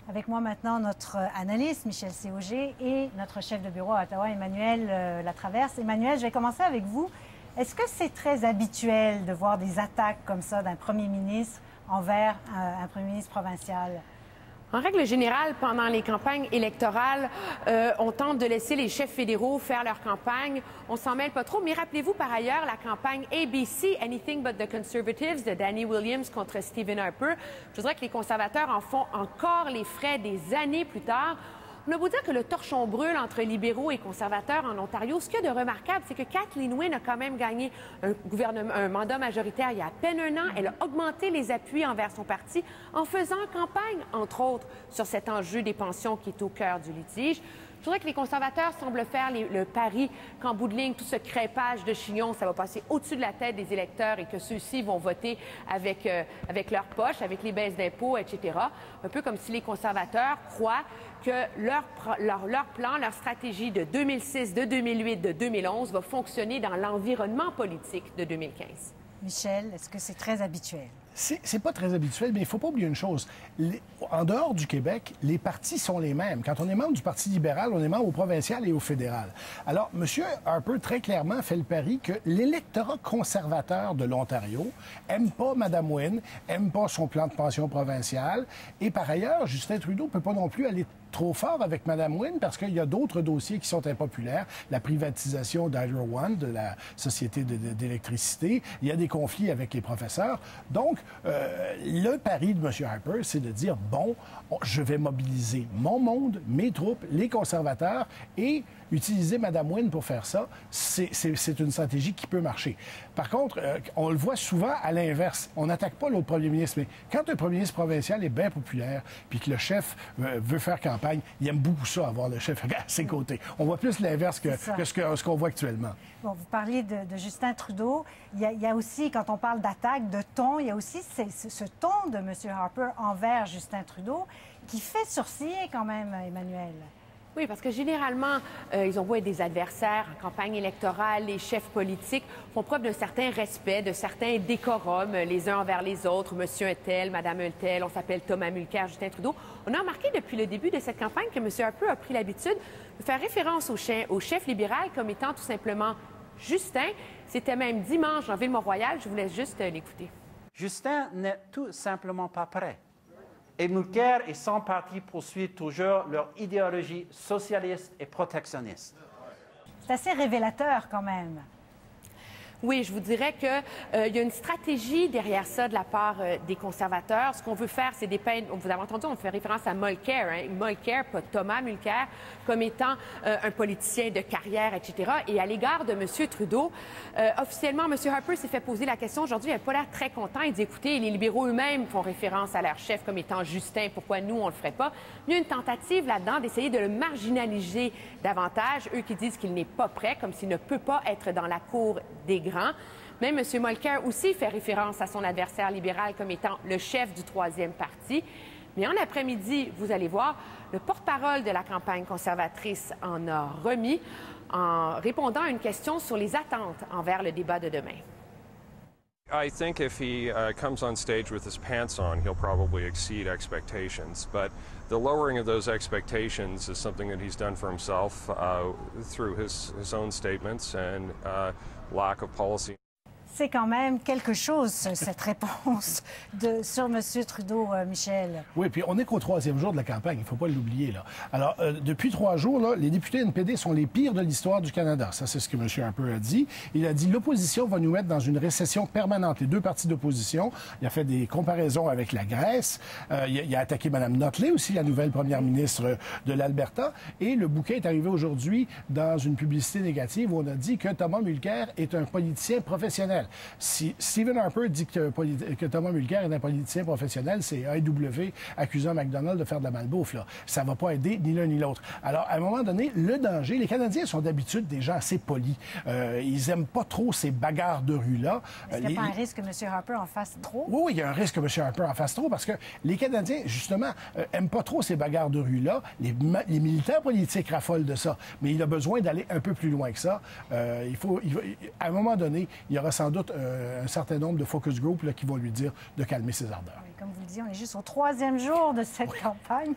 Avec moi maintenant notre analyste, Michel Séauger, et notre chef de bureau à Ottawa, Emmanuel Latraverse. Emmanuel, je vais commencer avec vous. Est-ce que c'est très habituel de voir des attaques comme ça d'un premier ministre envers un premier ministre provincial? En règle générale, pendant les campagnes électorales, on tente de laisser les chefs fédéraux faire leur campagne. On s'en mêle pas trop. Mais rappelez-vous par ailleurs la campagne ABC, Anything but the Conservatives, de Danny Williams contre Stephen Harper. Je voudrais que les conservateurs en font encore les frais des années plus tard. On a beau dire que le torchon brûle entre libéraux et conservateurs en Ontario. Ce qu'il y a de remarquable, c'est que Kathleen Wynne a quand même gagné un mandat majoritaire il y a à peine un an. Elle a augmenté les appuis envers son parti en faisant campagne, entre autres, sur cet enjeu des pensions qui est au cœur du litige. Je voudrais que les conservateurs semblent faire le pari qu'en bout de ligne, tout ce crêpage de chignon, ça va passer au-dessus de la tête des électeurs et que ceux-ci vont voter avec leur poche, avec les baisses d'impôts, etc. Un peu comme si les conservateurs croient que leur plan, leur stratégie de 2006, de 2008, de 2011 va fonctionner dans l'environnement politique de 2015. Michel, est-ce que c'est très habituel? C'est pas très habituel, mais il ne faut pas oublier une chose. En dehors du Québec, les partis sont les mêmes. Quand on est membre du Parti libéral, on est membre au provincial et au fédéral. Alors, M. Harper, très clairement, fait le pari que l'électorat conservateur de l'Ontario aime pas Mme Wynne, aime pas son plan de pension provincial. Et par ailleurs, Justin Trudeau ne peut pas non plus aller trop fort avec Mme Wynne parce qu'il y a d'autres dossiers qui sont impopulaires. La privatisation d'Hydro One, de la Société d'électricité. Il y a des conflits avec les professeurs. Donc, le pari de M. Harper, c'est de dire, bon, je vais mobiliser mon monde, mes troupes, les conservateurs et utiliser Mme Wynne pour faire ça. C'est une stratégie qui peut marcher. Par contre, on le voit souvent à l'inverse. On n'attaque pas l'autre premier ministre, mais quand un premier ministre provincial est bien populaire puis que le chef veut faire campagne, il aime beaucoup ça, avoir le chef à ses côtés. On voit plus l'inverse que ce qu'on voit actuellement. Bon, vous parliez de Justin Trudeau. Il y a aussi, quand on parle d'attaque, de ton, il y a aussi ce ton de M. Harper envers Justin Trudeau qui fait sourciller quand même, Emmanuel. Oui, parce que généralement, ils ont beau être des adversaires en campagne électorale, les chefs politiques font preuve d'un certain respect, de certains décorums les uns envers les autres. Monsieur un tel, Madame un tel, on s'appelle Thomas Mulcair, Justin Trudeau. On a remarqué depuis le début de cette campagne que M. Harper a pris l'habitude de faire référence au chef libéral comme étant tout simplement Justin. C'était même dimanche dans Ville-Mont-Royal. Je vous laisse juste l'écouter. Justin n'est tout simplement pas prêt. Et Mulcair et son parti poursuivent toujours leur idéologie socialiste et protectionniste. C'est assez révélateur quand même. Oui, je vous dirais qu'il y a une stratégie derrière ça de la part des conservateurs. Ce qu'on veut faire, c'est dépeindre, vous avez entendu, on fait référence à Mulcair, hein? Mulcair, pas Thomas Mulcair, comme étant un politicien de carrière, etc. Et à l'égard de M. Trudeau, officiellement, M. Harper s'est fait poser la question aujourd'hui, il n'a pas l'air très content. Il dit, écoutez, les libéraux eux-mêmes font référence à leur chef comme étant Justin, pourquoi nous, on ne le ferait pas? Il y a une tentative là-dedans d'essayer de le marginaliser davantage, eux qui disent qu'il n'est pas prêt, comme s'il ne peut pas être dans la cour des grands. Même M. Mulcair aussi fait référence à son adversaire libéral comme étant le chef du troisième parti. Mais en après-midi, vous allez voir, le porte-parole de la campagne conservatrice en a remis en répondant à une question sur les attentes envers le débat de demain. I think if he comes on stage with his pants on, he'll probably exceed expectations. But the lowering of those expectations is something that he's done for himself through his own statements and lack of policy. C'est quand même quelque chose, cette réponse sur M. Trudeau, Michel. Oui, puis on n'est qu'au troisième jour de la campagne, il ne faut pas l'oublier, là. Alors, depuis 3 jours, là, les députés NPD sont les pires de l'histoire du Canada. Ça, c'est ce que M. Harper a dit. Il a dit l'opposition va nous mettre dans une récession permanente. Les deux partis d'opposition, il a fait des comparaisons avec la Grèce. Il a attaqué Mme Notley aussi, la nouvelle première ministre de l'Alberta. Et le bouquet est arrivé aujourd'hui dans une publicité négative où on a dit que Thomas Mulcair est un politicien professionnel. Si Stephen Harper dit que Thomas Mulcair est un politicien professionnel, c'est AEW accusant McDonald de faire de la malbouffe, là. Ça ne va pas aider ni l'un ni l'autre. Alors, à un moment donné, le danger, les Canadiens sont d'habitude des gens assez polis. Ils n'aiment pas trop ces bagarres de rue-là. Est-ce qu'il n'y a pas un risque que M. Harper en fasse trop? Oui, il y a un risque que M. Harper en fasse trop parce que les Canadiens, justement, n'aiment pas trop ces bagarres de rue-là. Les militants politiques raffolent de ça. Mais il a besoin d'aller un peu plus loin que ça. À un moment donné, il y aura sans doute un certain nombre de focus group là, qui vont lui dire de calmer ses ardeurs. Oui, comme vous le disiez, on est juste au 3e jour de cette campagne.